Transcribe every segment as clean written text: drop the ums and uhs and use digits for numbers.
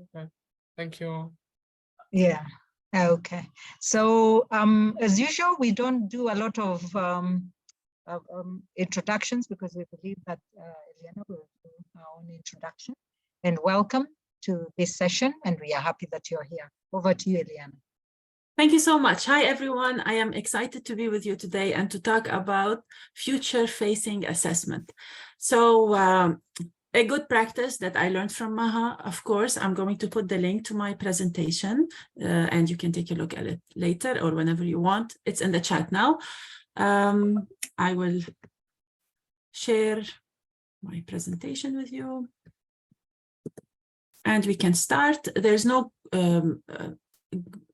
Okay. Thank you. Yeah. Okay. So as usual, we don't do a lot of introductions because we believe that Eliana will do her own introduction. And welcome to this session. And we are happy that you're here. Over to you, Eliana. Thank you so much. Hi, everyone. I am excited to be with you today and to talk about future-facing assessment. So a good practice that I learned from Maha, of course, I'm going to put the link to my presentation and you can take a look at it later or whenever you want. It's in the chat now. I will share my presentation with you and we can start. There's no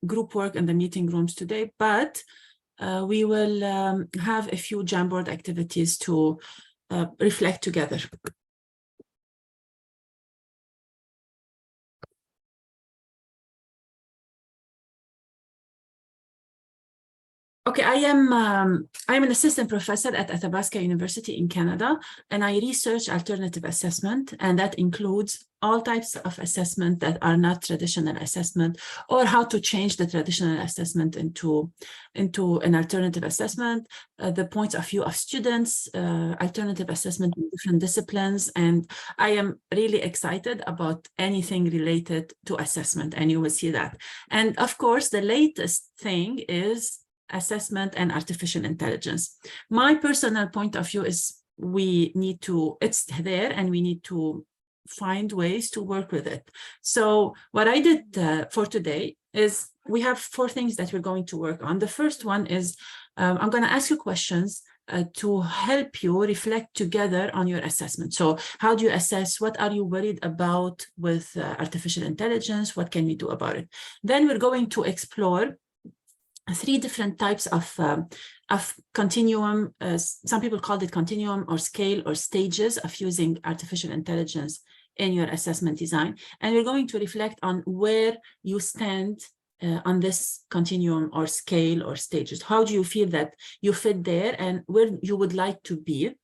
group work in the meeting rooms today, but we will have a few Jamboard activities to reflect together. Okay, I'm an assistant professor at Athabasca University in Canada, and I research alternative assessment, and that includes all types of assessment that are not traditional assessment, or how to change the traditional assessment into an alternative assessment, the points of view of students, alternative assessment in different disciplines, and I am really excited about anything related to assessment, and you will see that. And of course, the latest thing is assessment and artificial intelligence. My personal point of view is it's there and we need to find ways to work with it. So what I did for today is we have 4 things that we're going to work on. The first one is I'm going to ask you questions to help you reflect together on your assessment. So how do you assess? What are you worried about with artificial intelligence? What can we do about it? Then we're going to explore 3 different types of continuum. Some people call it continuum or scale or stages of using artificial intelligence in your assessment design. And we're going to reflect on where you stand on this continuum or scale or stages. How do you feel that you fit there and where you would like to be?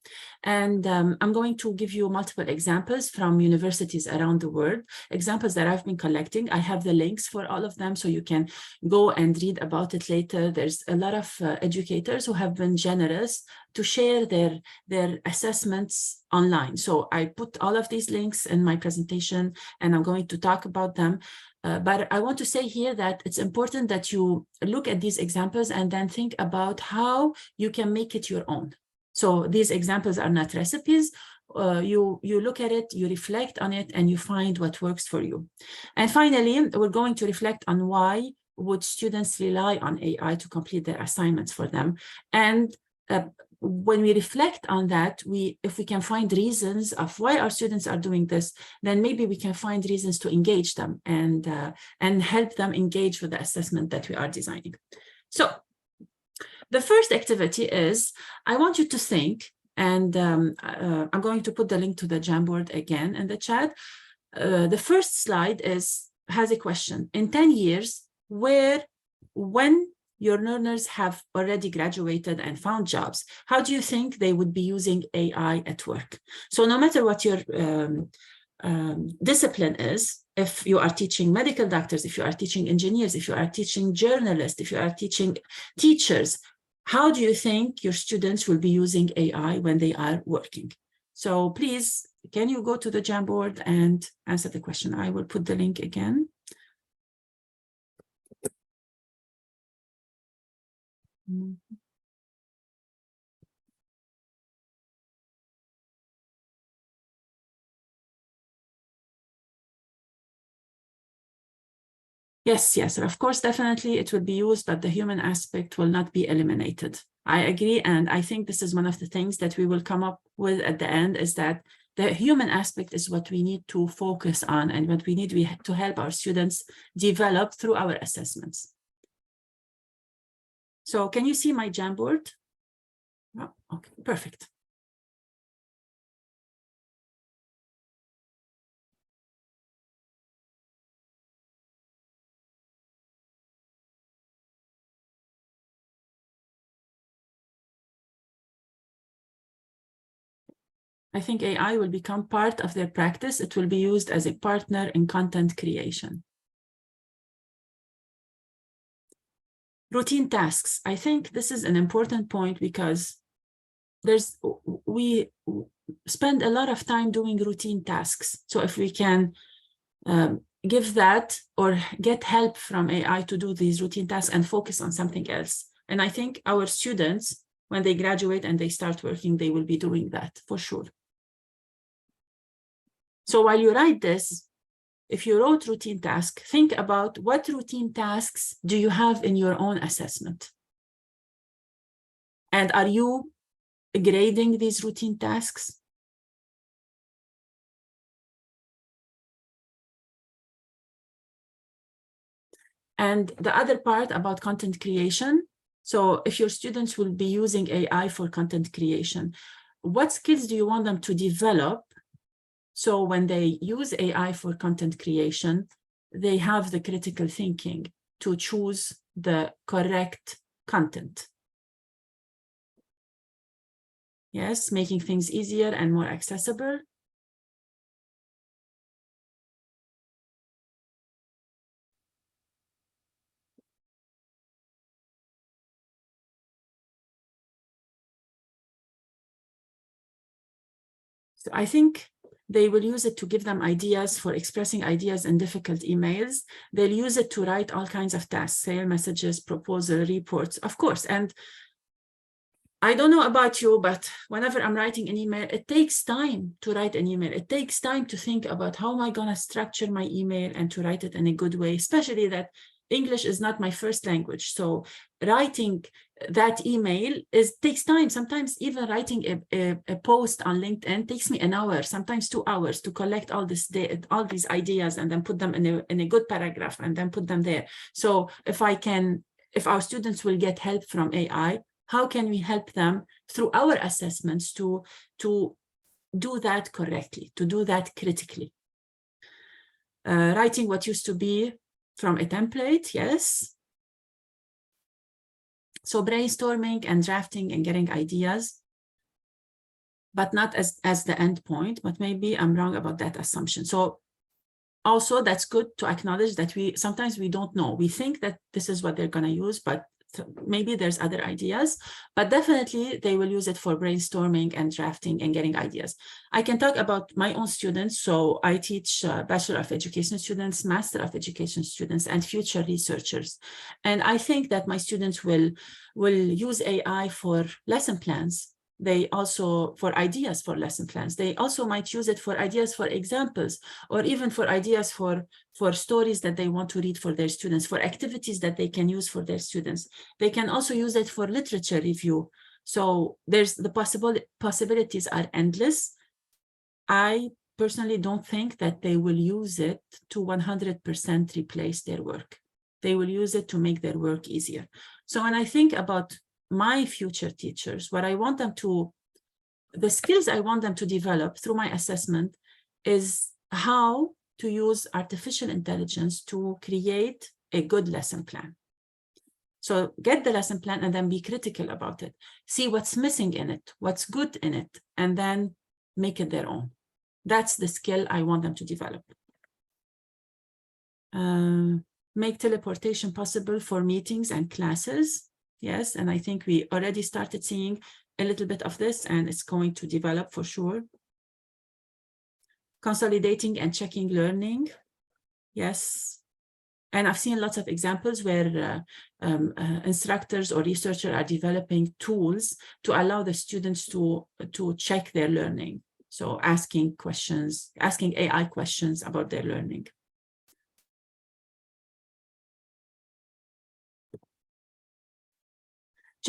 And I'm going to give you multiple examples from universities around the world, examples that I've been collecting. I have the links for all of them, so you can go and read about it later. There's a lot of educators who have been generous to share their assessments online. So I put all of these links in my presentation and I'm going to talk about them. But I want to say here that it's important that you look at these examples and then think about how you can make it your own. So these examples are not recipes. You look at it, you reflect on it, and you find what works for you. And finally, we're going to reflect on why would students rely on AI to complete their assignments for them. And when we reflect on that, if we can find reasons of why our students are doing this, then maybe we can find reasons to engage them and help them engage with the assessment that we are designing. So the first activity is, I want you to think, and I'm going to put the link to the Jamboard again in the chat. The first slide has a question. In 10 years, when your learners have already graduated and found jobs, how do you think they would be using AI at work? So no matter what your discipline is, if you are teaching medical doctors, if you are teaching engineers, if you are teaching journalists, if you are teaching teachers, how do you think your students will be using AI when they are working? So please, can you go to the Jamboard and answer the question? I will put the link again. Yes, of course, definitely it will be used, but the human aspect will not be eliminated. I agree, and I think this is one of the things that we will come up with at the end, is that the human aspect is what we need to focus on and what we need to help our students develop through our assessments. So can you see my Jamboard? Oh, okay, perfect. I think AI will become part of their practice. It will be used as a partner in content creation. Routine tasks. I think this is an important point because we spend a lot of time doing routine tasks. So if we can give that or get help from AI to do these routine tasks and focus on something else. And I think our students, when they graduate and they start working, they will be doing that for sure. So while you write this, if you wrote routine task, think about what routine tasks do you have in your own assessment? And are you grading these routine tasks? And the other part about content creation, so if your students will be using AI for content creation, what skills do you want them to develop so when they use AI for content creation, they have the critical thinking to choose the correct content? Yes, making things easier and more accessible. So I think they will use it to give them ideas for expressing ideas in difficult emails. They'll use it to write all kinds of tasks, sale messages, proposal, reports, of course. And I don't know about you, but whenever I'm writing an email, it takes time to write an email. It takes time to think about how am I going to structure my email and to write it in a good way, especially that English is not my first language. So writing that email takes time. Sometimes even writing a post on LinkedIn takes me an hour, sometimes 2 hours to collect all these ideas and then put them in a good paragraph and then put them there. So if our students will get help from AI, how can we help them through our assessments to do that correctly, to do that critically? Writing what used to be from a template, yes. So brainstorming and drafting and getting ideas, but not as the end point, but maybe I'm wrong about that assumption. So also that's good to acknowledge that sometimes we don't know. We think that this is what they're going to use, but maybe there's other ideas, but definitely they will use it for brainstorming and drafting and getting ideas. I can talk about my own students. So I teach Bachelor of Education students, Master of Education students, and future researchers. And I think that my students will use AI for lesson plans. They also for ideas for lesson plans. They also might use it for ideas for examples, or even for ideas for stories that they want to read for their students, for activities that they can use for their students. They can also use it for literature review. So there's the possibilities are endless. I personally don't think that they will use it to 100% replace their work. They will use it to make their work easier. So when I think about my future teachers, the skills I want them to develop through my assessment is how to use artificial intelligence to create a good lesson plan. So get the lesson plan and then be critical about it. See what's missing in it, what's good in it, and then make it their own. That's the skill I want them to develop. Make teleportation possible for meetings and classes. Yes, and I think we already started seeing a little bit of this, and it's going to develop for sure. Consolidating and checking learning. Yes. And I've seen lots of examples where instructors or researchers are developing tools to allow the students to check their learning. So asking AI questions about their learning.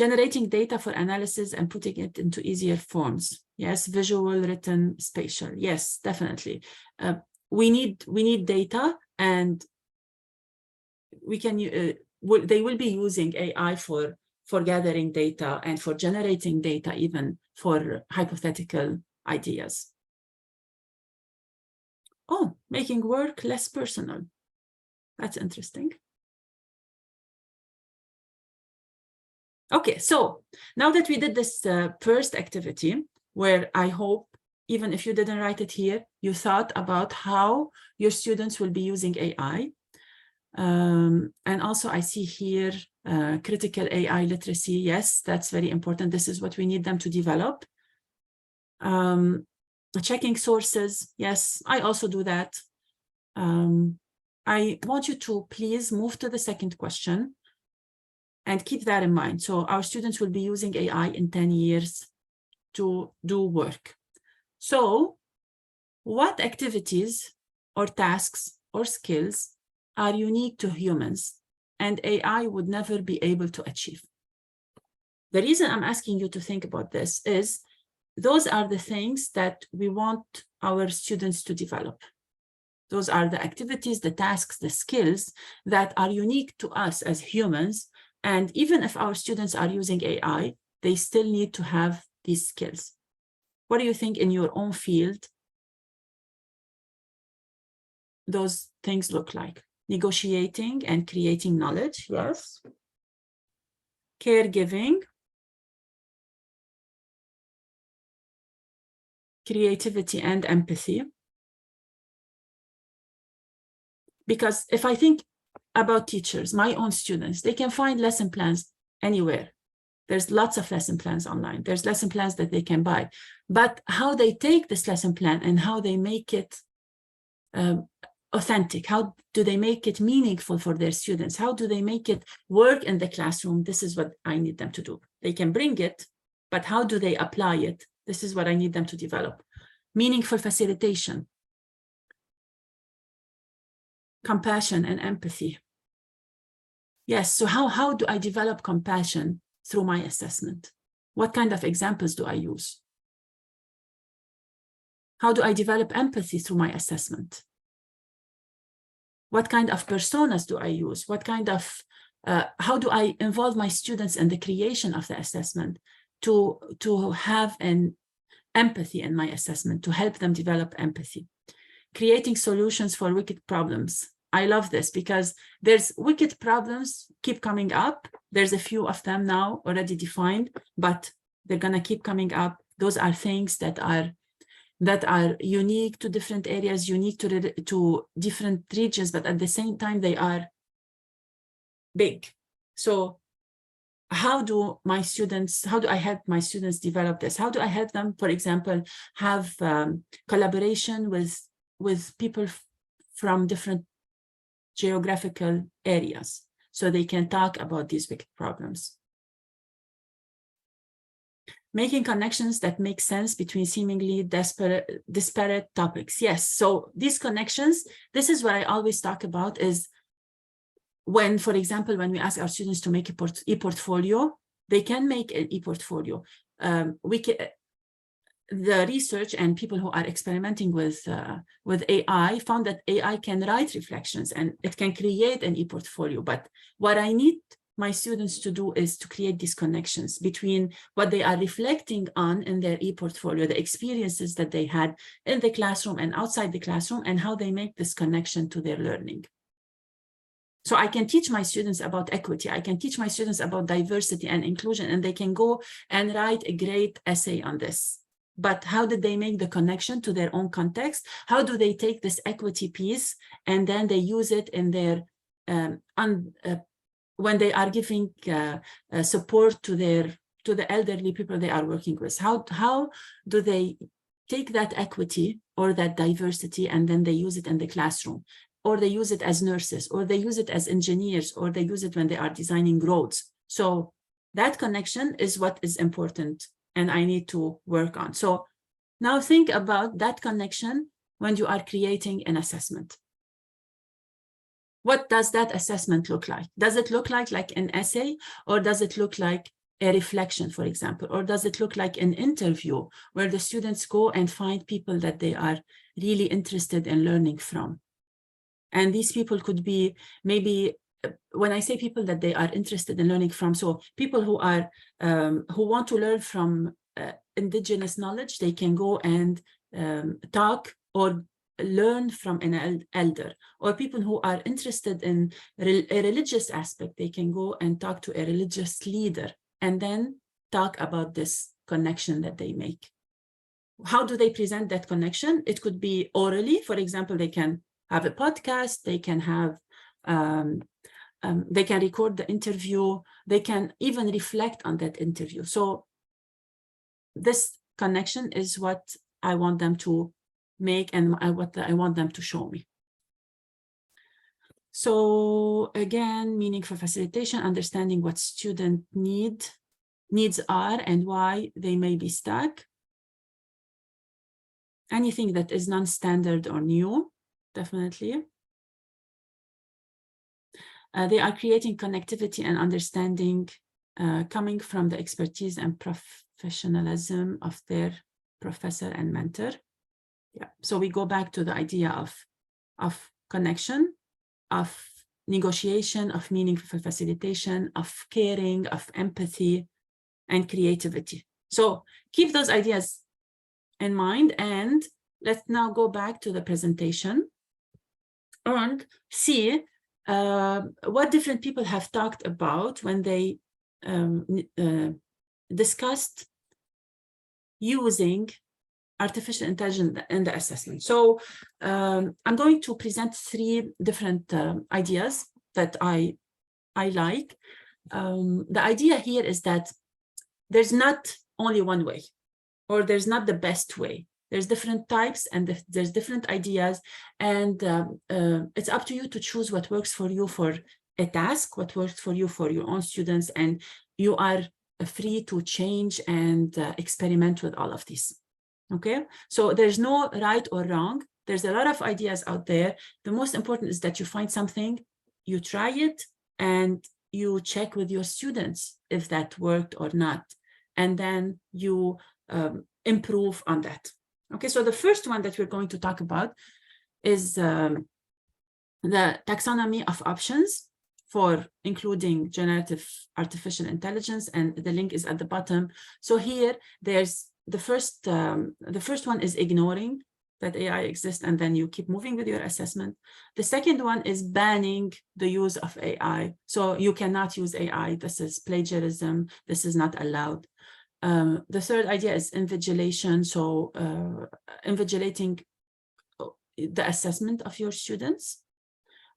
Generating data for analysis and putting it into easier forms. Yes, visual, written, spatial. Yes, definitely. We need data, and they will be using AI for gathering data and for generating data, even for hypothetical ideas. Oh, making work less personal. That's interesting. Okay, so now that we did this first activity, where I hope even if you didn't write it here, you thought about how your students will be using AI. And also I see here critical AI literacy. Yes, that's very important. This is what we need them to develop. Checking sources. Yes, I also do that. I want you to please move to the second question and keep that in mind. So our students will be using AI in 10 years to do work. So what activities or tasks or skills are unique to humans and AI would never be able to achieve? The reason I'm asking you to think about this is those are the things that we want our students to develop. Those are the activities, the tasks, the skills that are unique to us as humans. And even if our students are using AI, they still need to have these skills. What do you think in your own field those things look like? Negotiating and creating knowledge, yes. Caregiving. Creativity and empathy. Because if I think about teachers, my own students, they can find lesson plans anywhere. There's lots of lesson plans online. There's lesson plans that they can buy. But how they take this lesson plan and how they make it authentic, how do they make it meaningful for their students? How do they make it work in the classroom? This is what I need them to do. They can bring it, but how do they apply it? This is what I need them to develop. Meaningful facilitation. Compassion and empathy. Yes, so how do I develop compassion through my assessment? What kind of examples do I use? How do I develop empathy through my assessment? What kind of personas do I use? What kind of, how do I involve my students in the creation of the assessment to have an empathy in my assessment, to help them develop empathy? Creating solutions for wicked problems. I love this because there's wicked problems keep coming up. There's a few of them now already defined, but they're gonna keep coming up. Those are things that are unique to different areas, unique to different regions, but at the same time, they are big. So how do I help my students develop this? How do I help them, for example, have collaboration with people from different geographical areas so they can talk about these big problems? Making connections that make sense between seemingly disparate topics. Yes, so these connections, this is what I always talk about is when, for example, when we ask our students to make an e-portfolio, they can make an e-portfolio. The research and people who are experimenting with AI found that AI can write reflections and it can create an e-portfolio. But what I need my students to do is to create these connections between what they are reflecting on in their e-portfolio, the experiences that they had in the classroom and outside the classroom, and how they make this connection to their learning. So I can teach my students about equity. I can teach my students about diversity and inclusion, and they can go and write a great essay on this. But how did they make the connection to their own context? How do they take this equity piece and then they use it in their when they are giving support to the elderly people they are working with? How do they take that equity or that diversity and then they use it in the classroom, or they use it as nurses, or they use it as engineers, or they use it when they are designing roads? So that connection is what is important and I need to work on. So now think about that connection when you are creating an assessment. What does that assessment look like? Does it look like an essay, or does it look like a reflection, for example? Or does it look like an interview where the students go and find people that they are really interested in learning from? And these people could be maybe, when I say people that they are interested in learning from, so people who are who want to learn from indigenous knowledge, they can go and talk or learn from an elder, or people who are interested in a religious aspect, they can go and talk to a religious leader and then talk about this connection that they make. how do they present that connection? It could be orally. For example, they can have a podcast, they can have, they can record the interview, they can even reflect on that interview. So this connection is what I want them to make and what I want them to show me. So again, meaningful facilitation, understanding what student needs are and why they may be stuck. Anything that is non-standard or new, definitely. They are creating connectivity and understanding coming from the expertise and professionalism of their professor and mentor. Yeah. So we go back to the idea of connection, of negotiation, of meaningful facilitation, of caring, of empathy, and creativity. So keep those ideas in mind, and let's now go back to the presentation and see what different people have talked about when they discussed using artificial intelligence in the assessment. So I'm going to present 3 different ideas that I like. The idea here is that there's not only one way, or there's not the best way. There's different types and there's different ideas, and it's up to you to choose what works for you for a task, what works for you for your own students, and you are free to change and experiment with all of these. Okay, so there's no right or wrong. There's a lot of ideas out there. The most important is that you find something, you try it, and you check with your students if that worked or not, and then you improve on that. Okay, so the first one that we're going to talk about is the taxonomy of options for including generative artificial intelligence, and the link is at the bottom. So here there's the first one is ignoring that AI exists, and then you keep moving with your assessment. The second one is banning the use of AI. So you cannot use AI. This is plagiarism. This is not allowed. The third idea is invigilation. So invigilating the assessment of your students.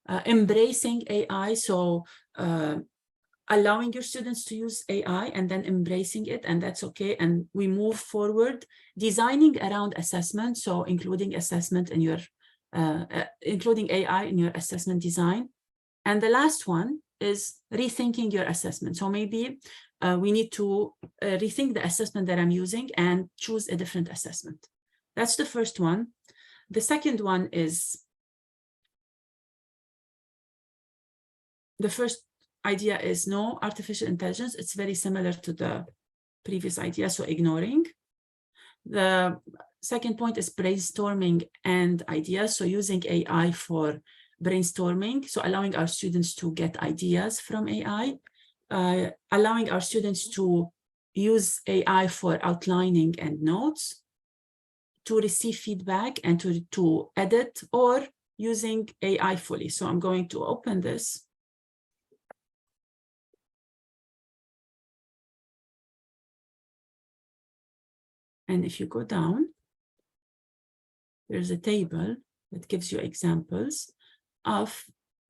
Embracing AI. So allowing your students to use AI and then embracing it, and that's okay. And we move forward, designing around assessment. So including assessment in your, including AI in your assessment design. And the last one is rethinking your assessment. So maybe we need to rethink the assessment that I'm using and choose a different assessment. That's the first one. The second one is, the first idea is no artificial intelligence. It's very similar to the previous idea, so ignoring. The second point is brainstorming and ideas. So using AI for brainstorming, so allowing our students to get ideas from AI, allowing our students to use AI for outlining and notes, to receive feedback and to edit, or using AI fully. So I'm going to open this. And if you go down, there's a table that gives you examples of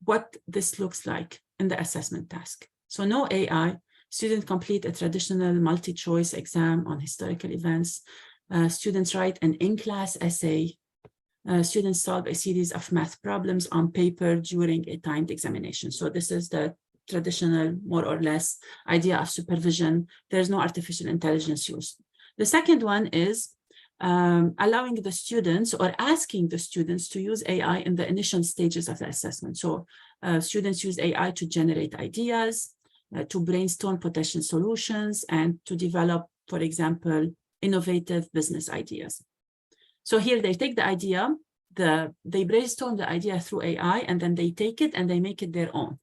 what this looks like in the assessment task. So no AI, students complete a traditional multi-choice exam on historical events. Students write an in-class essay. Students solve a series of math problems on paper during a timed examination. So this is the traditional, more or less, idea of supervision. There's no artificial intelligence used. The second one is allowing the students or asking the students to use AI in the initial stages of the assessment. So students use AI to generate ideas, to brainstorm potential solutions, and to develop, for example, innovative business ideas. So here they take the idea, they brainstorm the idea through AI, and then they take it and they make it their own.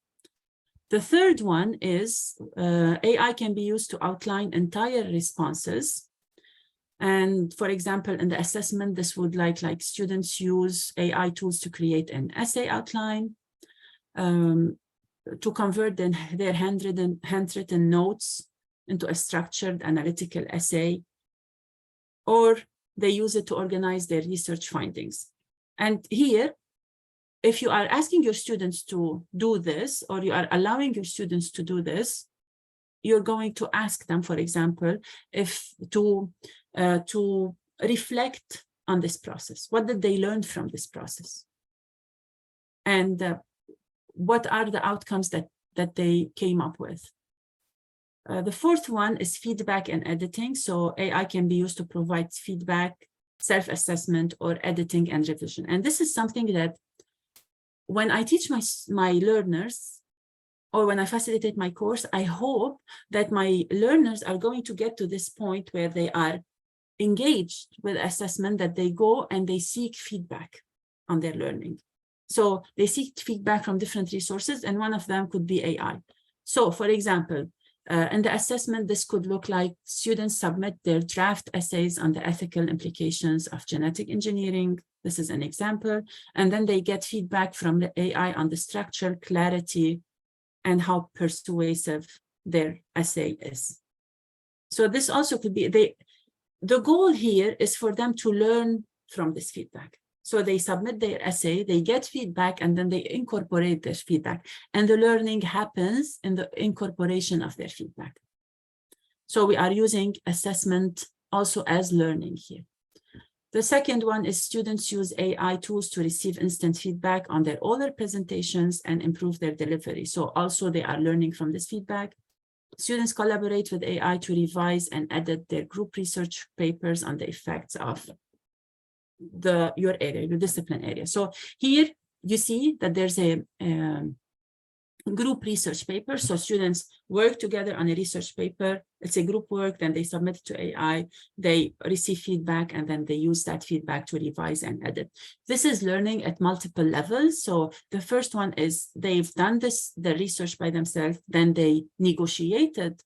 The third one is AI can be used to outline entire responses. And for example, in the assessment, this would like students use AI tools to create an essay outline, to convert their handwritten notes into a structured analytical essay, or they use it to organize their research findings. And here, if you are asking your students to do this, or you are allowing your students to do this, you're going to ask them, for example, if to reflect on this process. What did they learn from this process? And what are the outcomes that they came up with? The fourth one is feedback and editing. So AI can be used to provide feedback, self-assessment, or editing and revision. And this is something that when I teach my learners, or when I facilitate my course, I hope that my learners are going to get to this point where they are engaged with assessment, that they go and they seek feedback on their learning. So they seek feedback from different resources, and one of them could be AI. So for example, in the assessment, this could look like students submit their draft essays on the ethical implications of genetic engineering. This is an example. And then they get feedback from the AI on the structure, clarity, and how persuasive their essay is. So this also could be, the goal here is for them to learn from this feedback. So they submit their essay, they get feedback, and then they incorporate their feedback. And the learning happens in the incorporation of their feedback. So we are using assessment also as learning here. The second one is students use AI tools to receive instant feedback on their oral presentations and improve their delivery. So also they are learning from this feedback. Students collaborate with AI to revise and edit their group research papers on the effects of your area, your discipline area. So here you see that there's a group research paper. So students work together on a research paper. It's a group work, then they submit it to AI, they receive feedback, and then they use that feedback to revise and edit. This is learning at multiple levels. So the first one is they've done the research by themselves, then they negotiated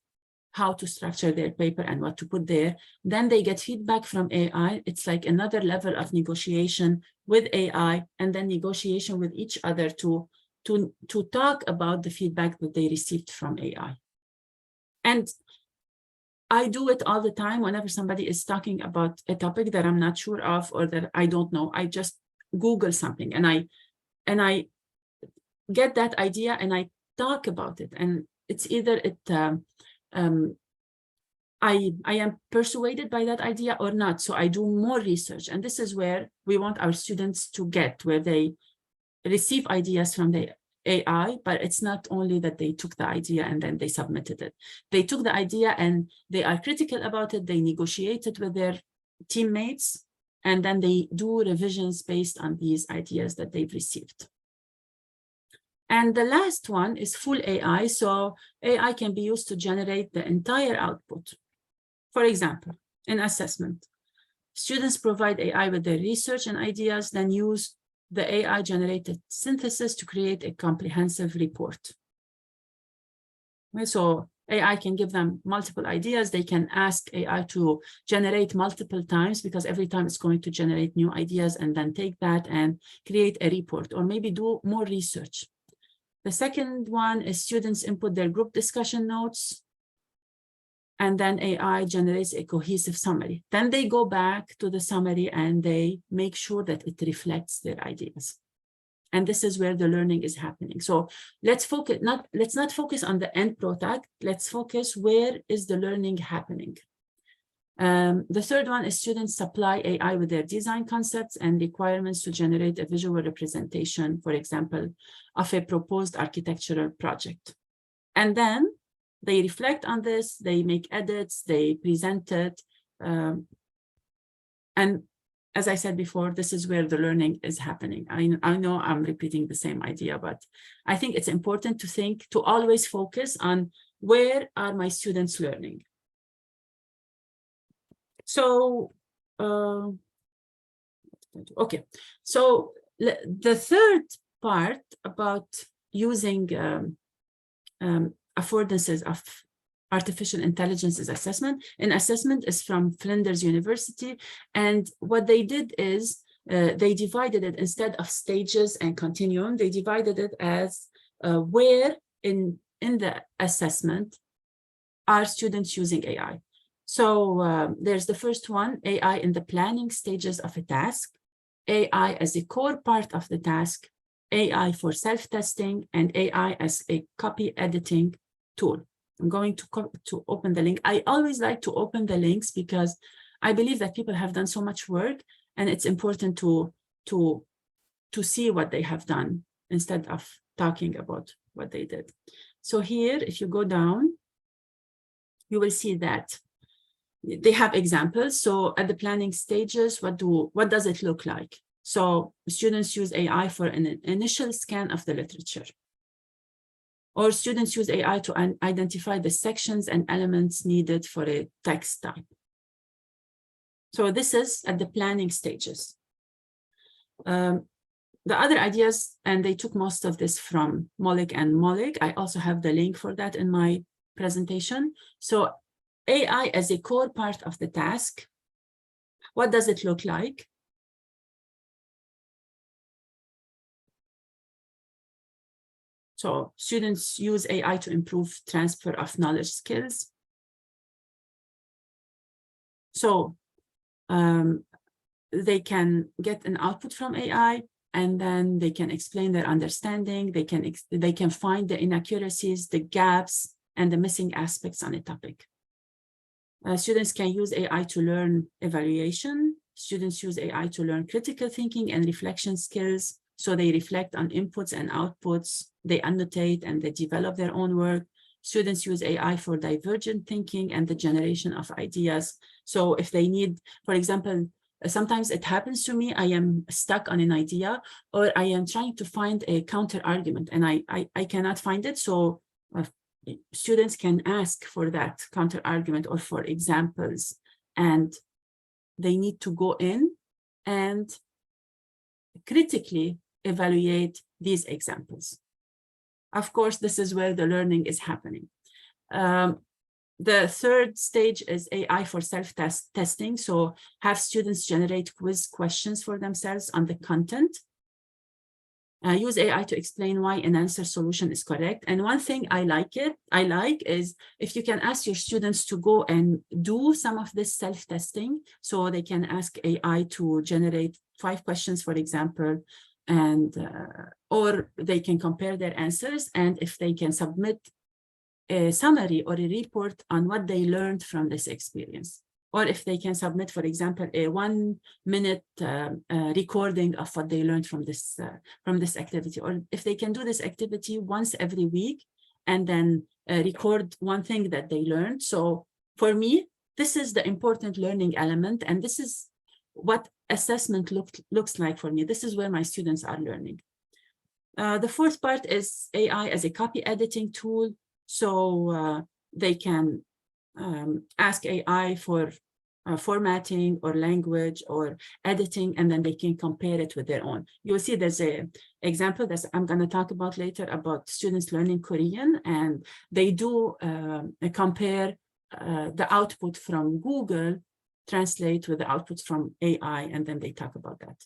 how to structure their paper and what to put there. Then they get feedback from AI. It's like another level of negotiation with AI, and then negotiation with each other to talk about the feedback that they received from AI. And I do it all the time whenever somebody is talking about a topic that I'm not sure of or that I don't know. I just Google something and I get that idea and I talk about it. And it's either I am persuaded by that idea or not. So I do more research. And this is where we want our students to get, where they receive ideas from the AI, but it's not only that they took the idea and then they submitted it. They took the idea and they are critical about it. They negotiated with their teammates, and then they do revisions based on these ideas that they've received. And the last one is full AI. So AI can be used to generate the entire output. For example, in assessment, students provide AI with their research and ideas, then use the AI-generated synthesis to create a comprehensive report. So AI can give them multiple ideas. They can ask AI to generate multiple times, because every time it's going to generate new ideas, and then take that and create a report, or maybe do more research. The second one is students input their group discussion notes, and then AI generates a cohesive summary. Then they go back to the summary and they make sure that it reflects their ideas. And this is where the learning is happening. So let's not focus on the end product. Let's focus where is the learning happening. The third one is students supply AI with their design concepts and requirements to generate a visual representation, for example, of a proposed architectural project. And then they reflect on this, they make edits, they present it. And as I said before, this is where the learning is happening. I know I'm repeating the same idea, but I think it's important to always focus on where are my students learning. So, okay. So the third part about using affordances of artificial intelligence is assessment. And assessment is from Flinders University. And what they did is they divided it, instead of stages and continuum, they divided it as where in the assessment are students using AI. So there's the first one, AI in the planning stages of a task, AI as a core part of the task, AI for self-testing, and AI as a copy editing tool. I'm going to open the link. I always like to open the links because I believe that people have done so much work, and it's important to see what they have done instead of talking about what they did. So here, if you go down, you will see that they have examples. So at the planning stages, what does it look like? So students use AI for an initial scan of the literature. Or students use AI to identify the sections and elements needed for a text type. So this is at the planning stages. The other ideas, and they took most of this from Mollick and Mollick. I also have the link for that in my presentation. So AI as a core part of the task, what does it look like? So students use AI to improve transfer of knowledge skills. So they can get an output from AI, and then they can explain their understanding. They can find the inaccuracies, the gaps, and the missing aspects on a topic. Students can use AI to learn evaluation. Students use AI to learn critical thinking and reflection skills. So they reflect on inputs and outputs. They annotate and they develop their own work. Students use AI for divergent thinking and the generation of ideas. So if they need, for example, sometimes it happens to me, I am stuck on an idea, or I am trying to find a counter argument and I cannot find it. So students can ask for that counter argument or for examples, and they need to go in and critically evaluate these examples. Of course, this is where the learning is happening. The third stage is AI for self-testing. So have students generate quiz questions for themselves on the content. Use AI to explain why an answer solution is correct. And one thing I like is if you can ask your students to go and do some of this self-testing. So they can ask AI to generate 5 questions, for example, and or they can compare their answers, and if they can submit a summary or a report on what they learned from this experience, or if they can submit, for example, a 1-minute recording of what they learned from this activity, or if they can do this activity once every week and then record one thing that they learned. So for me, this is the important learning element, and this is what assessment looks like for me. This is where my students are learning. The fourth part is AI as a copy editing tool. So they can ask AI for formatting or language or editing, and then they can compare it with their own. You'll see there's an example that I'm going to talk about later about students learning Korean, and they do compare the output from Google Translate with the output from AI, and then they talk about that.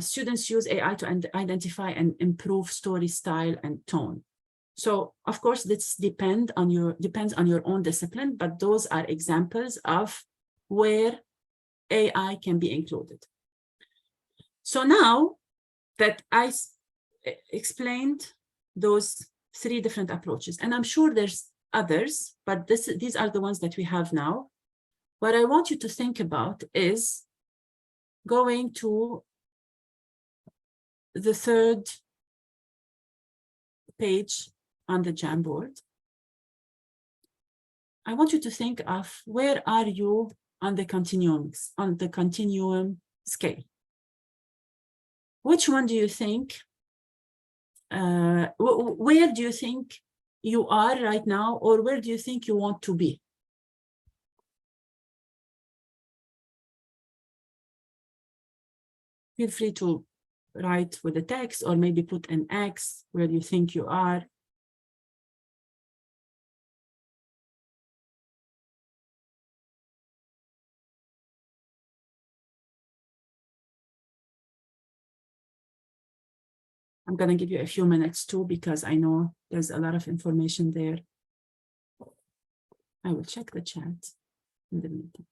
Students use AI to identify and improve story style and tone. So of course, this depends on your own discipline, but those are examples of where AI can be included. So now that I explained those 3 different approaches, and I'm sure there's others, but these are the ones that we have now. What I want you to think about is going to the 3rd page on the Jamboard. I want you to think of where are you on the continuum scale. Which one do you think, where do you think you are right now, or where do you think you want to be? Feel free to write with the text, or maybe put an X where you think you are. I'm going to give you a few minutes too, because I know there's a lot of information there. I will check the chat. in the meeting.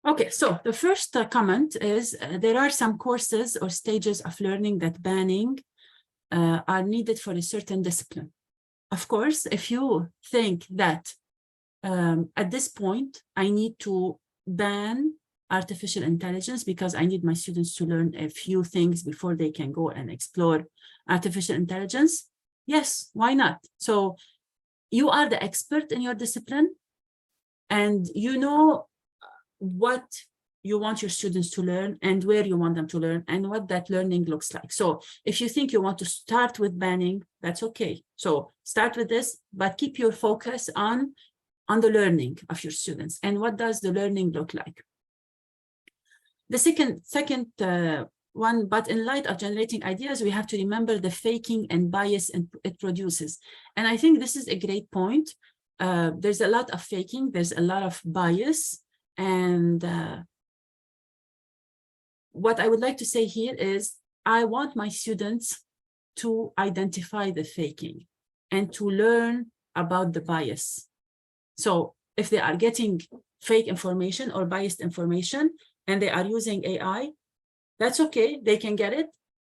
Okay, so the first comment is there are some courses or stages of learning that banning are needed for a certain discipline. Of course, if you think that at this point, I need to ban artificial intelligence because I need my students to learn a few things before they can go and explore artificial intelligence, yes, why not? So you are the expert in your discipline and you know what you want your students to learn and where you want them to learn and what that learning looks like. So if you think you want to start with banning, that's okay. So start with this, but keep your focus on the learning of your students and what does the learning look like. The second one, but in light of generating ideas, we have to remember the faking and bias it produces. And I think this is a great point. There's a lot of faking, there's a lot of bias. And what I would like to say here is I want my students to identify the faking and to learn about the bias. So if they are getting fake information or biased information and they are using AI, that's okay, they can get it,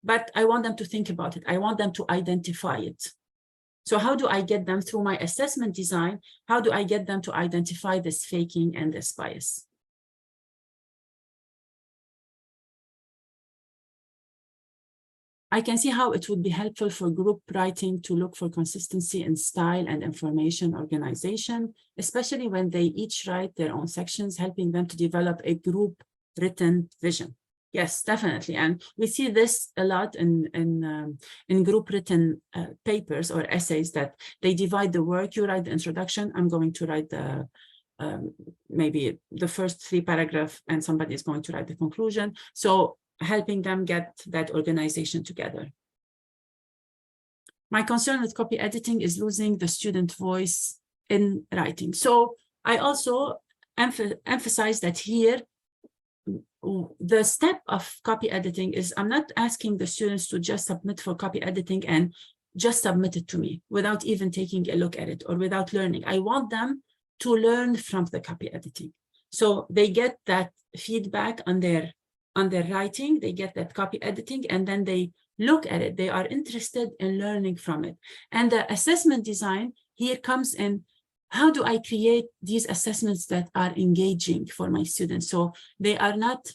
but I want them to think about it. I want them to identify it. So how do I get them through my assessment design? How do I get them to identify this faking and this bias? I can see how it would be helpful for group writing to look for consistency in style and information organization, especially when they each write their own sections, helping them to develop a group written vision. Yes, definitely. And we see this a lot in group written papers or essays that they divide the work. You write the introduction, I'm going to write the maybe the first 3 paragraphs and somebody is going to write the conclusion. So helping them get that organization together. My concern with copy editing is losing the student voice in writing. So I also emphasize that here, the step of copy editing is I'm not asking the students to just submit for copy editing and just submit it to me without even taking a look at it or without learning. I want them to learn from the copy editing. So they get that feedback on their writing, they get that copy editing, and then they look at it. They are interested in learning from it. And the assessment design here comes in, how do I create these assessments that are engaging for my students? So they are not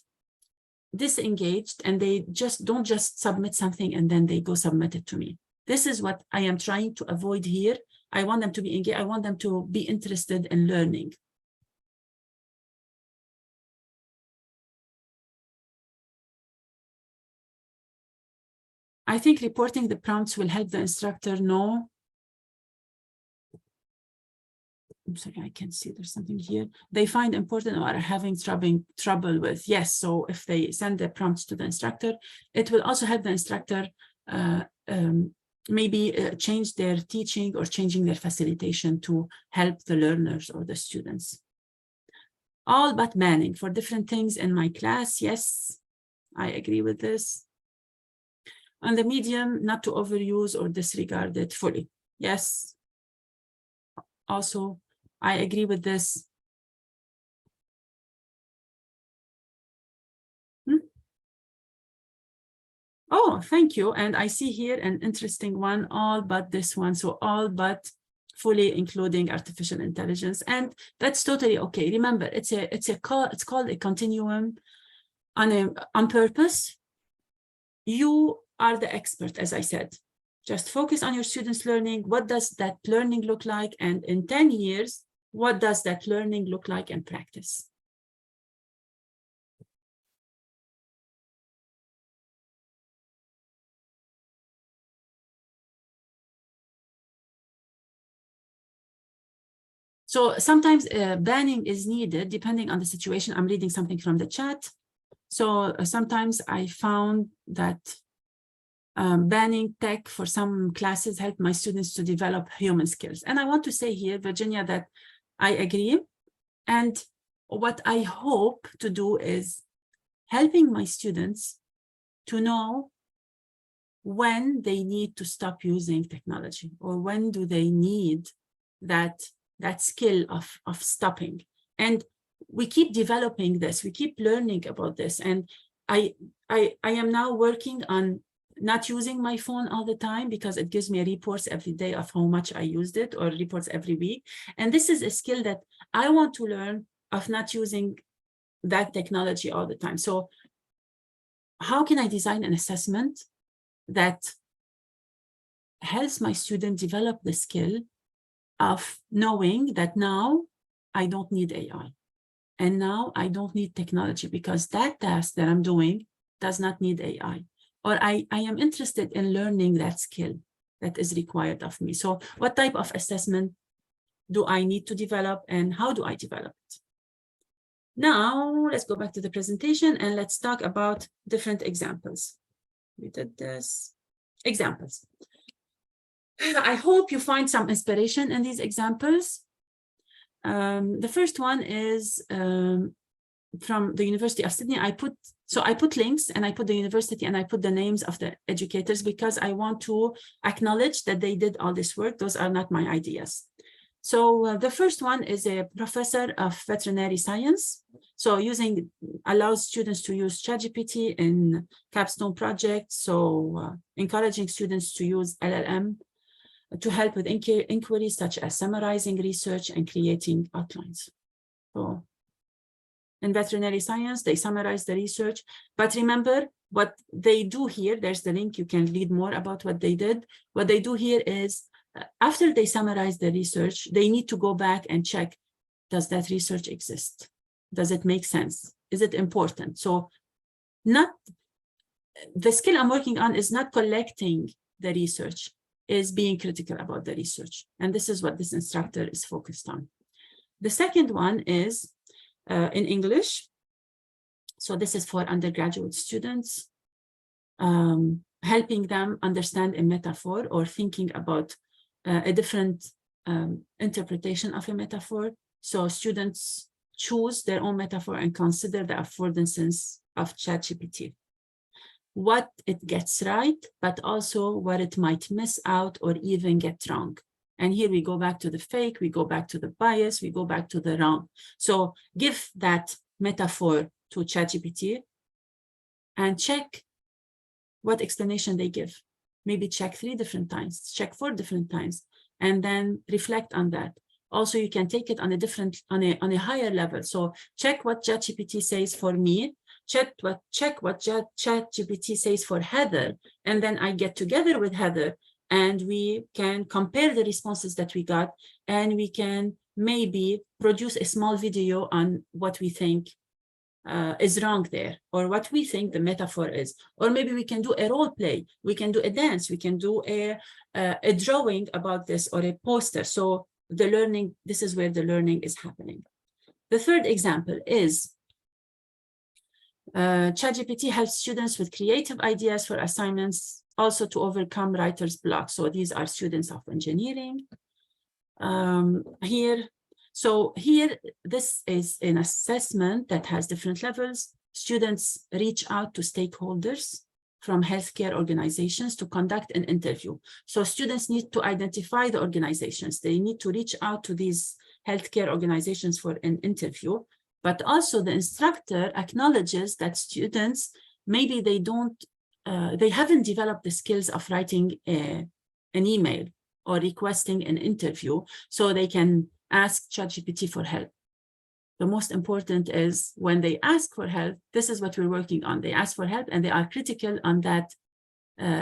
disengaged and they don't just submit something and then they go submit it to me. This is what I am trying to avoid here. I want them to be engaged. I want them to be interested in learning. I think reporting the prompts will help the instructor know. I'm sorry, I can't see, there's something here. They find important or are having trouble with. Yes, so if they send the prompts to the instructor, it will also help the instructor maybe change their teaching or changing their facilitation to help the learners or the students. All but banning for different things in my class. Yes, I agree with this. On the medium, not to overuse or disregard it fully. Yes. Also, I agree with this. Oh, thank you. And I see here an interesting one, all but this one. So all but fully including artificial intelligence. And that's totally okay. Remember, it's called a continuum on purpose. You are the expert, as I said. Just focus on your students' learning. What does that learning look like? And in 10 years, what does that learning look like in practice? So sometimes banning is needed depending on the situation. I'm reading something from the chat. So sometimes I found that banning tech for some classes helped my students to develop human skills. And I want to say here, Virginia, that I agree. And what I hope to do is helping my students to know when they need to stop using technology, or when do they need that skill of stopping. And we keep developing this, we keep learning about this. And I am now working on not using my phone all the time, because it gives me reports every day of how much I used it, or reports every week. And this is a skill that I want to learn, of not using that technology all the time. So how can I design an assessment that helps my student develop the skill of knowing that now I don't need AI, and now I don't need technology, because that task that I'm doing does not need AI, or I am interested in learning that skill that is required of me. So what type of assessment do I need to develop, and how do I develop it? Now, let's go back to the presentation and let's talk about different examples. We did this. Examples. I hope you find some inspiration in these examples. The first one is from the University of Sydney. I put links, and I put the university, and I put the names of the educators, because I want to acknowledge that they did all this work. Those are not my ideas. So the first one is a professor of veterinary science. So allows students to use ChatGPT in capstone projects. So encouraging students to use LLM to help with inquiries such as summarizing research and creating outlines. So in veterinary science, they summarize the research. But remember what they do here, there's the link, you can read more about what they did. What they do here is, after they summarize the research, they need to go back and check, does that research exist? Does it make sense? Is it important? So the skill I'm working on is not collecting the research, is being critical about the research. And this is what this instructor is focused on. The second one is in English. So this is for undergraduate students, helping them understand a metaphor, or thinking about a different interpretation of a metaphor. So students choose their own metaphor and consider the affordances of ChatGPT. What it gets right, but also what it might miss out or even get wrong. And here we go back to the fake, we go back to the bias, we go back to the wrong. So give that metaphor to ChatGPT and check what explanation they give. Maybe check 3 different times, check 4 different times, and then reflect on that. Also, you can take it on a higher level. So check what ChatGPT says for me, check what ChatGPT says for Heather, and then I get together with Heather, and we can compare the responses that we got, and we can maybe produce a small video on what we think is wrong there, or what we think the metaphor is. Or maybe we can do a role play, we can do a dance, we can do a drawing about this, or a poster. So the learning, this is where the learning is happening. The third example is ChatGPT helps students with creative ideas for assignments, also to overcome writer's block. So these are students of engineering. Here, this is an assessment that has different levels. Students reach out to stakeholders from healthcare organizations to conduct an interview. So students need to identify the organizations. They need to reach out to these healthcare organizations for an interview. But also the instructor acknowledges that students, maybe they haven't developed the skills of writing an email or requesting an interview, so they can ask ChatGPT for help. The most important is when they ask for help, this is what we're working on. They ask for help and they are critical on that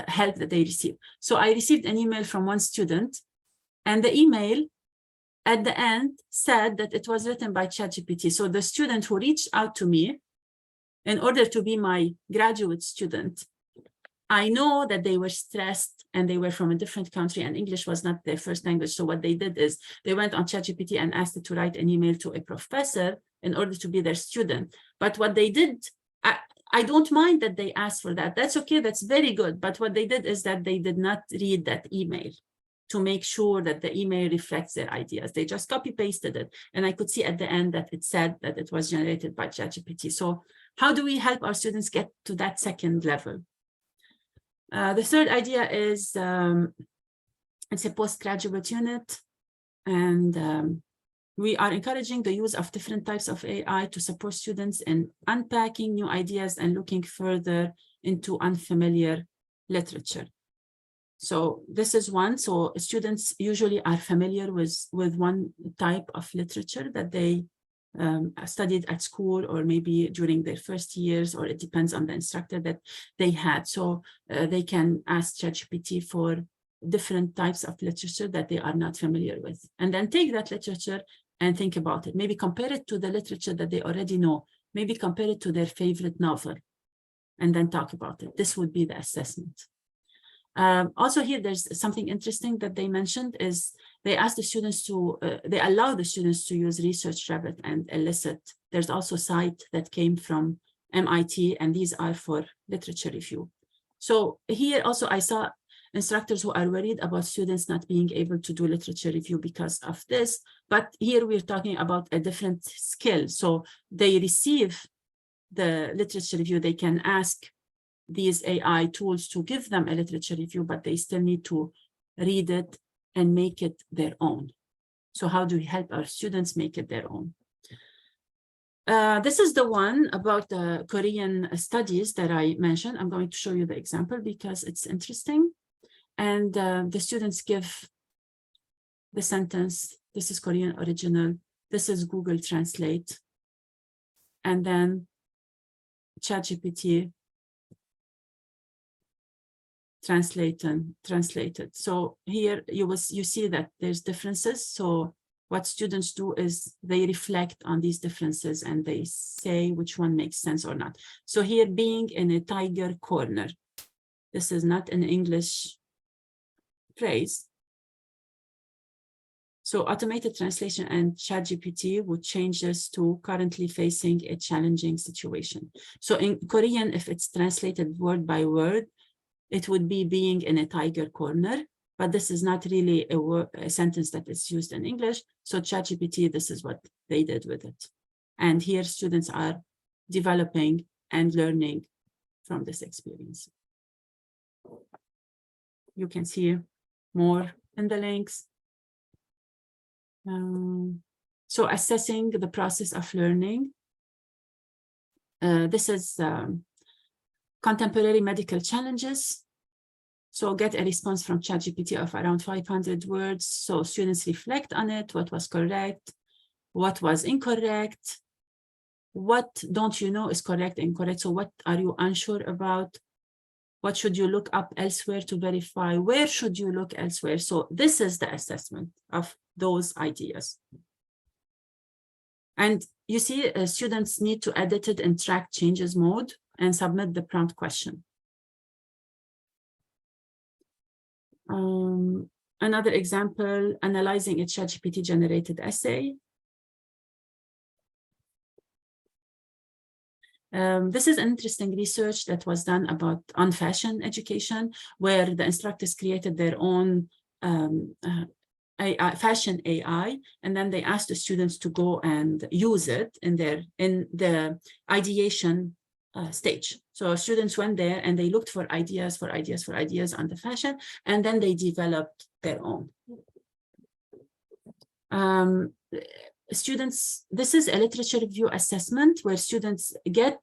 help that they receive. So I received an email from one student, and the email at the end said that it was written by ChatGPT. So the student who reached out to me in order to be my graduate student, I know that they were stressed and they were from a different country and English was not their first language. So what they did is they went on ChatGPT and asked it to write an email to a professor in order to be their student. But what they did, I don't mind that they asked for that. That's okay, that's very good. But what they did is that they did not read that email to make sure that the email reflects their ideas. They just copy pasted it. And I could see at the end that it said that it was generated by ChatGPT. So how do we help our students get to that second level? The third idea is it's a postgraduate unit. And we are encouraging the use of different types of AI to support students in unpacking new ideas and looking further into unfamiliar literature. So this is one. So students usually are familiar with one type of literature that they studied at school, or maybe during their first years, or it depends on the instructor that they had. So they can ask ChatGPT for different types of literature that they are not familiar with, and then take that literature and think about it. Maybe compare it to the literature that they already know. Maybe compare it to their favorite novel, and then talk about it. This would be the assessment. Also here, there's something interesting that they mentioned is they asked the students to, they allow the students to use Research Rabbit and Elicit. There's also a site that came from MIT, and these are for literature review. So here also I saw instructors who are worried about students not being able to do literature review because of this, but here we're talking about a different skill. So they receive the literature review, they can ask these AI tools to give them a literature review, but they still need to read it and make it their own. So how do we help our students make it their own? This is the one about the Korean studies that I mentioned. I'm going to show you the example because it's interesting. And the students give the sentence, this is Korean original, this is Google Translate, and then ChatGPT translated. So here you see that there's differences. So what students do is they reflect on these differences and they say which one makes sense or not. So here, being in a tiger corner, this is not an English phrase. So automated translation and ChatGPT would change this to currently facing a challenging situation. So in Korean, if it's translated word by word, it would be being in a tiger corner, but this is not really a sentence that is used in English. So ChatGPT, this is what they did with it. And here students are developing and learning from this experience. You can see more in the links. So assessing the process of learning. This is contemporary medical challenges. So get a response from ChatGPT of around 500 words. So students reflect on it, what was correct, what was incorrect, what don't you know is correct and incorrect. So what are you unsure about? What should you look up elsewhere to verify? Where should you look elsewhere? So this is the assessment of those ideas. And you see, students need to edit it in track changes mode and submit the prompt question. Another example, analyzing a ChatGPT generated essay. This is interesting research that was done on fashion education, where the instructors created their own fashion AI, and then they asked the students to go and use it in the ideation stage. So students went there and they looked for ideas on the fashion, and then they developed their own. Students, this is a literature review assessment where students get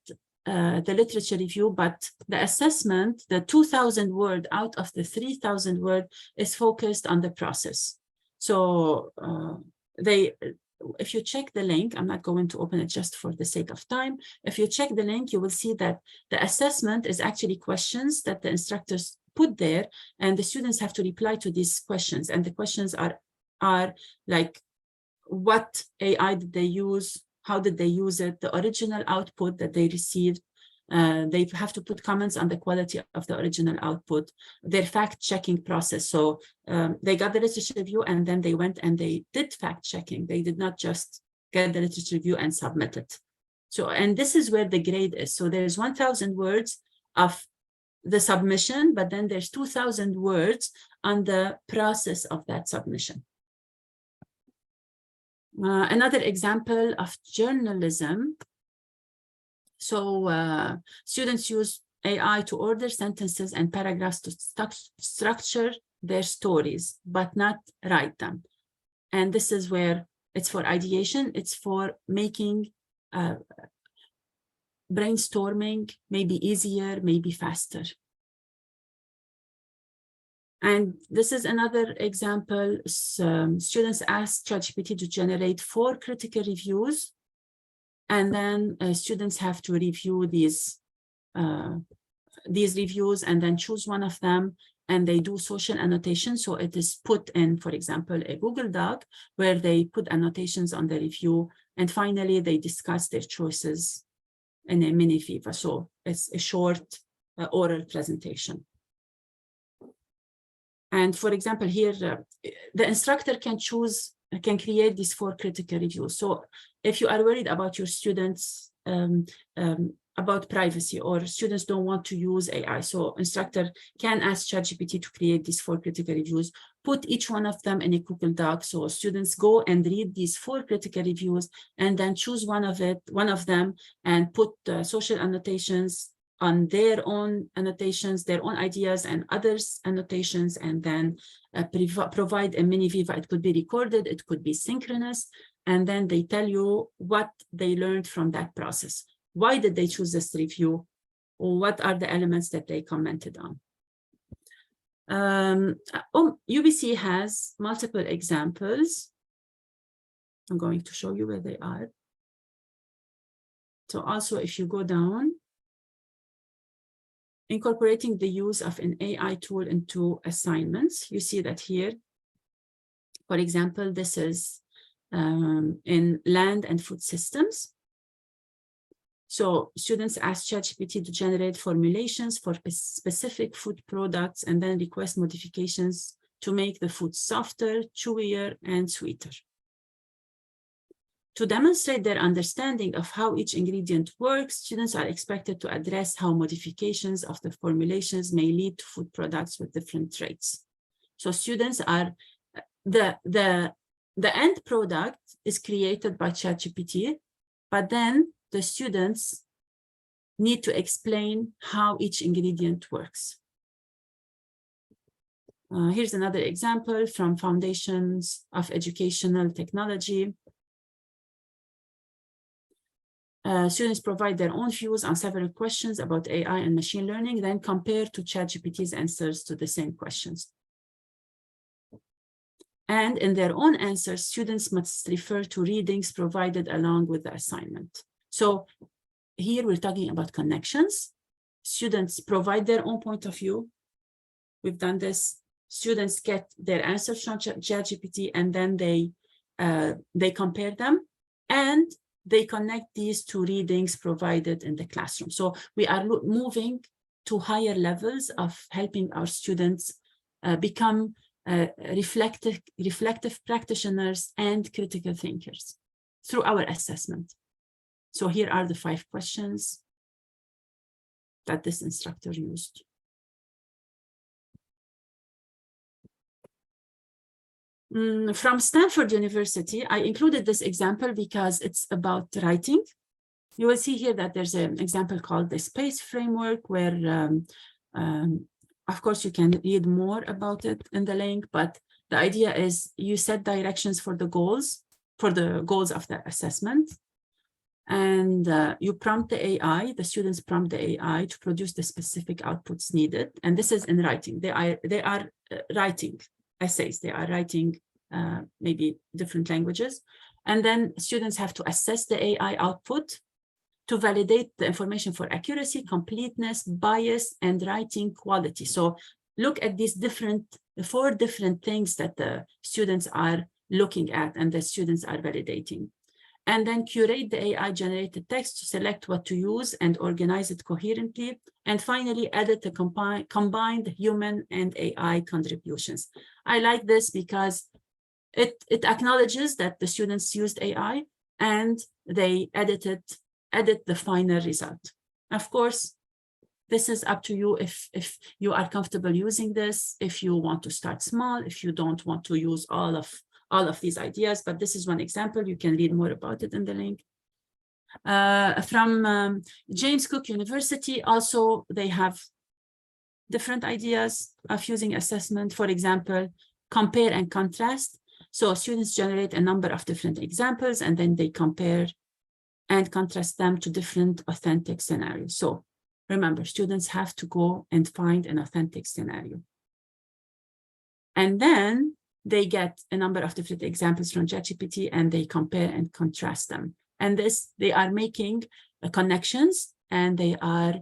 the literature review, but the assessment, the 2,000 word out of the 3,000 word is focused on the process. So if you check the link, I'm not going to open it just for the sake of time. If you check the link, you will see that the assessment is actually questions that the instructors put there, and the students have to reply to these questions. And the questions are like, what AI did they use? How did they use it? The original output that they received. They have to put comments on the quality of the original output, their fact-checking process. So they got the literature review and then they went and they did fact-checking. They did not just get the literature review and submit it. So, and this is where the grade is. So there's 1,000 words of the submission, but then there's 2,000 words on the process of that submission. Another example of journalism. So students use AI to order sentences and paragraphs to structure their stories, but not write them. And this is where it's for ideation, it's for making brainstorming maybe easier, maybe faster. And this is another example. Students asked ChatGPT to generate 4 critical reviews, and then students have to review these reviews and then choose one of them, and they do social annotation. So it is put in, for example, a Google Doc where they put annotations on the review, and finally they discuss their choices in a mini Viva. So it's a short oral presentation. And for example, here, the instructor can create these 4 critical reviews. So if you are worried about your students, about privacy, or students don't want to use AI, so instructor can ask ChatGPT to create these 4 critical reviews, put each one of them in a Google Doc. So students go and read these 4 critical reviews and then choose one of them and put social annotations on their own annotations, their own ideas and others' annotations, and then provide a mini Viva. It could be recorded, it could be synchronous, and then they tell you what they learned from that process. Why did they choose this review? Or what are the elements that they commented on? UBC has multiple examples. I'm going to show you where they are. So also, if you go down, incorporating the use of an AI tool into assignments, you see that here, for example, this is in land and food systems. So students ask ChatGPT to generate formulations for specific food products and then request modifications to make the food softer, chewier, and sweeter. To demonstrate their understanding of how each ingredient works, students are expected to address how modifications of the formulations may lead to food products with different traits. So students are, the end product is created by ChatGPT, but then the students need to explain how each ingredient works. Here's another example from Foundations of Educational Technology. Students provide their own views on several questions about AI and machine learning, then compare to ChatGPT's answers to the same questions. And in their own answers, students must refer to readings provided along with the assignment. So here we're talking about connections. Students provide their own point of view. We've done this. Students get their answers from ChatGPT, and then they compare them, and they connect these to readings provided in the classroom. So we are moving to higher levels of helping our students become reflective practitioners and critical thinkers through our assessment. So here are the 5 questions that this instructor used. From Stanford University, I included this example because it's about writing. You will see here that there's an example called the SPACE framework, where, of course, you can read more about it in the link, but the idea is you set directions for the goals of the assessment. And you prompt the AI, the students prompt the AI to produce the specific outputs needed. And this is in writing. They are writing essays. They are writing maybe different languages. And then students have to assess the AI output to validate the information for accuracy, completeness, bias, and writing quality. So look at these 4 different things that the students are looking at and the students are validating. And then curate the AI-generated text to select what to use and organize it coherently. And finally, edit the combined human and AI contributions. I like this because it acknowledges that the students used AI and they edited edit the final result. Of course, this is up to you if you are comfortable using this, if you want to start small, if you don't want to use all of these ideas, but this is one example. You can read more about it in the link. From James Cook University, also, they have different ideas of using assessment. For example, compare and contrast. So students generate a number of different examples, and then they compare and contrast them to different authentic scenarios. So remember, students have to go and find an authentic scenario. And then they get a number of different examples from ChatGPT, and they compare and contrast them. And this, they are making connections, and they are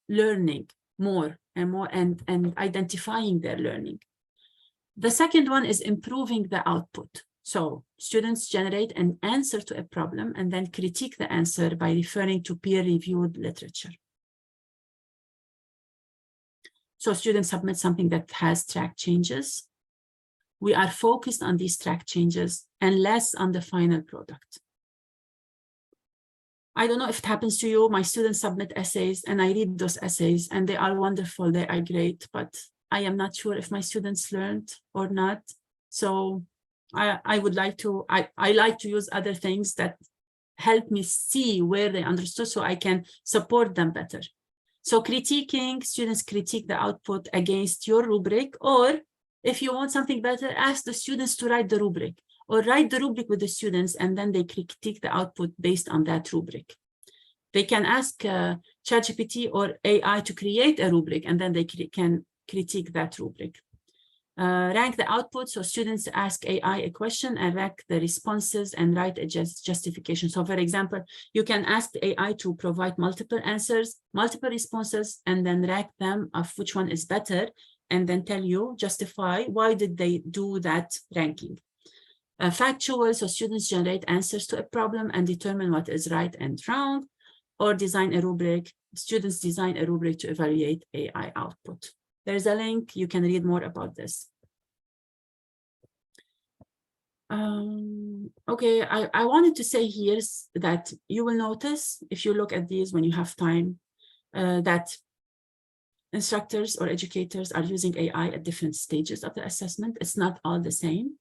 learning more and more and identifying their learning. The second one is improving the output. So students generate an answer to a problem and then critique the answer by referring to peer-reviewed literature. So students submit something that has track changes. We are focused on these track changes and less on the final product. I don't know if it happens to you. My students submit essays and I read those essays and they are wonderful, they are great, but I am not sure if my students learned or not. So I would like to, I like to use other things that help me see where they understood so I can support them better. So critiquing, students critique the output against your rubric, or if you want something better, ask the students to write the rubric, or write the rubric with the students, and then they critique the output based on that rubric. They can ask ChatGPT or AI to create a rubric, and then they can critique that rubric. Rank the output, so students ask AI a question and rank the responses and write a justification. So for example, you can ask the AI to provide multiple answers, multiple responses, and then rank them of which one is better, and then tell you, justify why did they do that ranking. Factual, so students generate answers to a problem and determine what is right and wrong, or design a rubric. Students design a rubric to evaluate AI output. There's a link, you can read more about this. Okay, I wanted to say here that you will notice, if you look at these when you have time, that instructors or educators are using AI at different stages of the assessment. It's not all the same.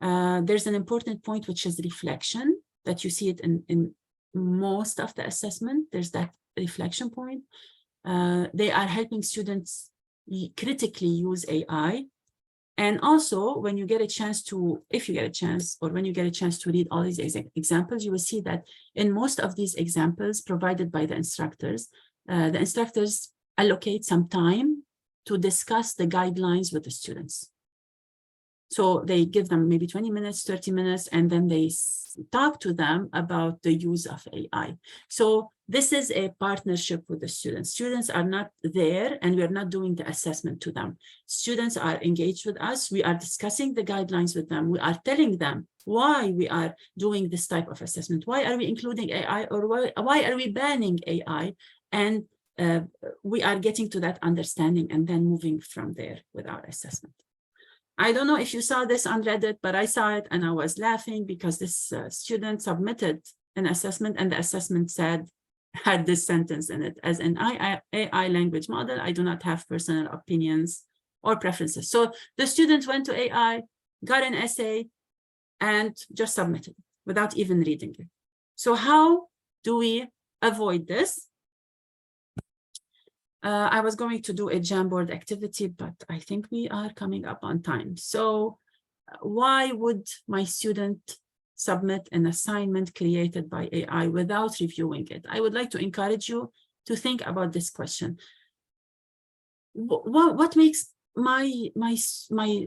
There's an important point, which is reflection, that you see it in most of the assessment. There's that reflection point. They are helping students critically use AI. And also, when you get a chance to, if you get a chance, or when you get a chance to read all these examples, you will see that in most of these examples provided by the instructors allocate some time to discuss the guidelines with the students. So they give them maybe 20 minutes, 30 minutes, and then they talk to them about the use of AI. So this is a partnership with the students. Students are not there and we are not doing the assessment to them. Students are engaged with us. We are discussing the guidelines with them. We are telling them why we are doing this type of assessment. Why are we including AI, or why are we banning AI? And we are getting to that understanding and then moving from there with our assessment. I don't know if you saw this on Reddit, but I saw it and I was laughing because this student submitted an assessment and the assessment had this sentence in it: as an AI language model, I do not have personal opinions or preferences. So the student went to AI, got an essay, and just submitted it without even reading it. So how do we avoid this? I was going to do a Jamboard activity, but I think we are coming up on time. So why would my student submit an assignment created by AI without reviewing it? I would like to encourage you to think about this question. What makes my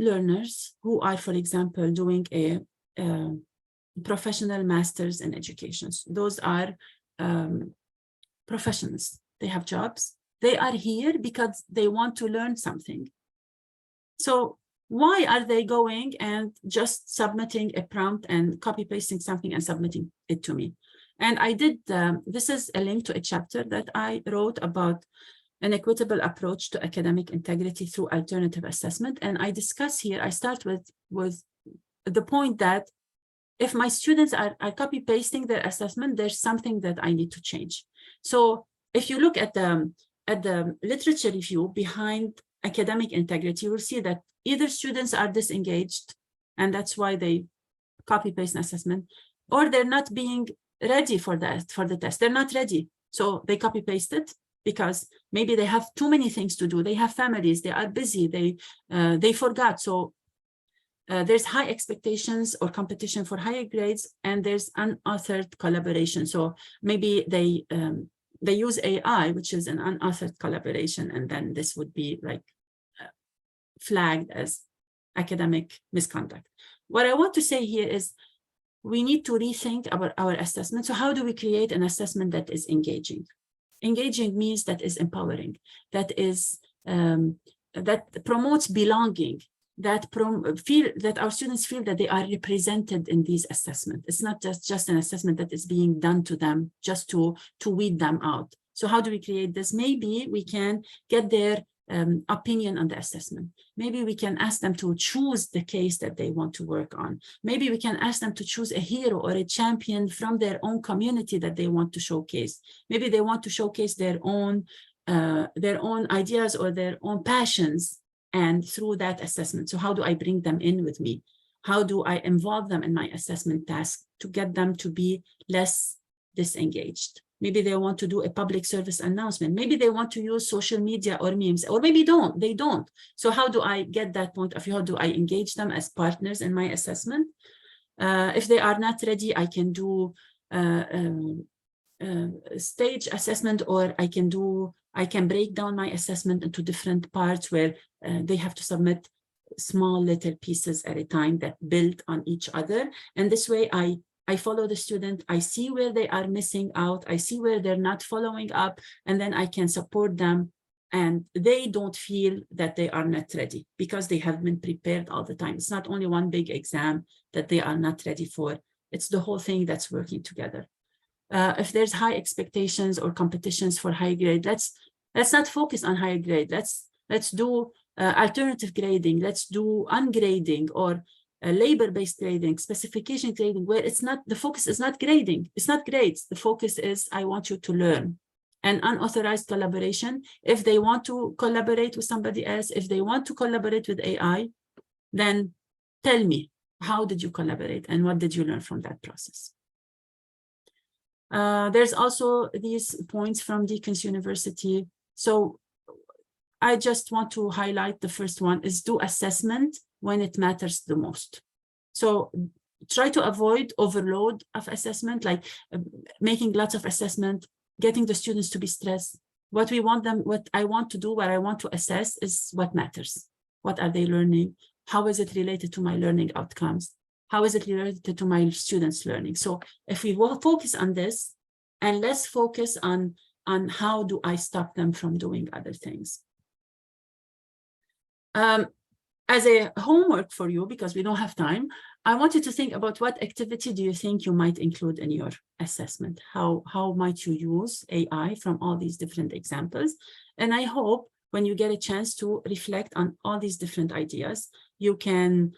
learners who are, for example, doing a professional master's in education, those are professionals, they have jobs. They are here because they want to learn something. So why are they going and just submitting a prompt and copy pasting something and submitting it to me? And I did, this is a link to a chapter that I wrote about an equitable approach to academic integrity through alternative assessment. And I discuss here, I start with the point that if my students are copy pasting their assessment, there's something that I need to change. So if you look at the literature review behind academic integrity, you will see that either students are disengaged, and that's why they copy paste an assessment, or they're not being ready for the test. They're not ready, so they copy paste it because maybe they have too many things to do. They have families, they are busy, they forgot. So there's high expectations or competition for higher grades, and there's unauthored collaboration. So maybe they use AI, which is an unauthored collaboration, and then this would be like flagged as academic misconduct. What I want to say here is we need to rethink about our assessment. So how do we create an assessment that is engaging? Engaging means that is empowering, that is that promotes belonging, that our students feel that they are represented in these assessments. It's not just an assessment that is being done to them just to weed them out. So how do we create this? Maybe we can get their opinion on the assessment. Maybe we can ask them to choose the case that they want to work on. Maybe we can ask them to choose a hero or a champion from their own community that they want to showcase. Maybe they want to showcase their own ideas or their own passions, and through that assessment. So how do I bring them in with me? How do I involve them in my assessment task to get them to be less disengaged? Maybe they want to do a public service announcement. Maybe they want to use social media or memes, or maybe they don't. So how do I get that point of view? How do I engage them as partners in my assessment? If they are not ready, I can do stage assessment, or I can break down my assessment into different parts where they have to submit small little pieces at a time that build on each other. And this way I follow the student, I see where they are missing out, I see where they're not following up, and then I can support them, and they don't feel that they are not ready because they have been prepared all the time. It's not only one big exam that they are not ready for, it's the whole thing that's working together. If there's high expectations or competitions for high grade, let's not focus on higher grade. Let's do alternative grading. Let's do ungrading or labor-based grading, specification grading, where it's not, the focus is not grading. It's not grades. The focus is, I want you to learn. And unauthorized collaboration, if they want to collaborate with somebody else, if they want to collaborate with AI, then tell me, how did you collaborate and what did you learn from that process? There's also these points from Deacon's University. So I just want to highlight the first one is do assessment when it matters the most. So try to avoid overload of assessment, like making lots of assessment, getting the students to be stressed. What I want to assess is what matters. What are they learning? How is it related to my learning outcomes? How is it related to my students' learning? So if we will focus on this and let's focus on how do I stop them from doing other things. As a homework for you, because we don't have time, I want you to think about what activity do you think you might include in your assessment? How might you use AI from all these different examples? And I hope when you get a chance to reflect on all these different ideas, you can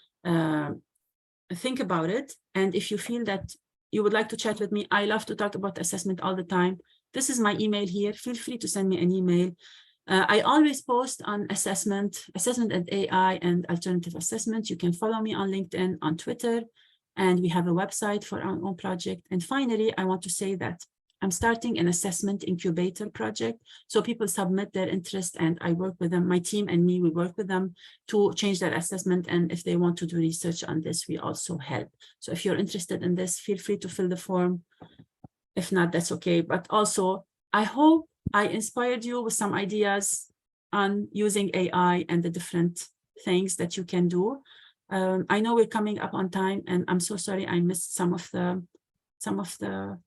think about it. And if you feel that you would like to chat with me, I love to talk about assessment all the time. This is my email here. Feel free to send me an email. I always post on assessment and AI and alternative assessment. You can follow me on LinkedIn, on Twitter, and we have a website for our own project. And finally, I want to say that I'm starting an assessment incubator project. So people submit their interest and I work with them. My team and me, we work with them to change their assessment. And if they want to do research on this, we also help. So if you're interested in this, feel free to fill the form. If not, that's okay. But also, I hope I inspired you with some ideas on using AI and the different things that you can do. I know we're coming up on time, and I'm so sorry I missed some of the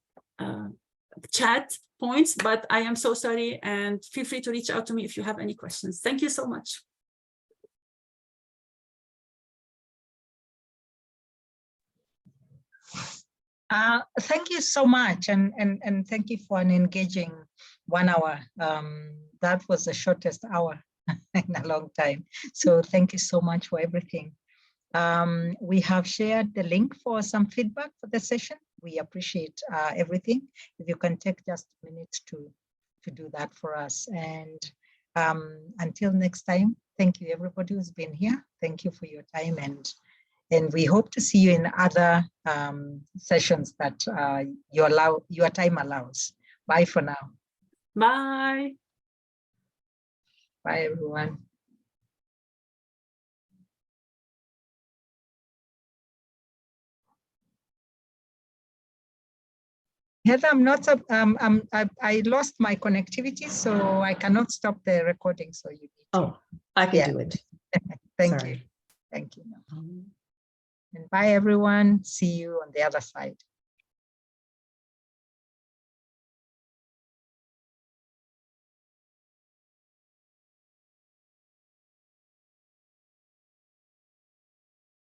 chat points, but I am so sorry, and feel free to reach out to me if you have any questions. Thank you so much. Thank you so much, and thank you for an engaging 1 hour. That was the shortest hour in a long time. So thank you so much for everything. We have shared the link for some feedback for the session. We appreciate everything. If you can take just a minute to do that for us. And until next time, thank you everybody who's been here. Thank you for your time, and we hope to see you in other sessions that your time allows. Bye for now. Bye. Bye, everyone. Heather, I lost my connectivity, so I cannot stop the recording. So you need to. Oh, I can do it. Thank Sorry. you. Thank you. And bye, everyone. See you on the other side.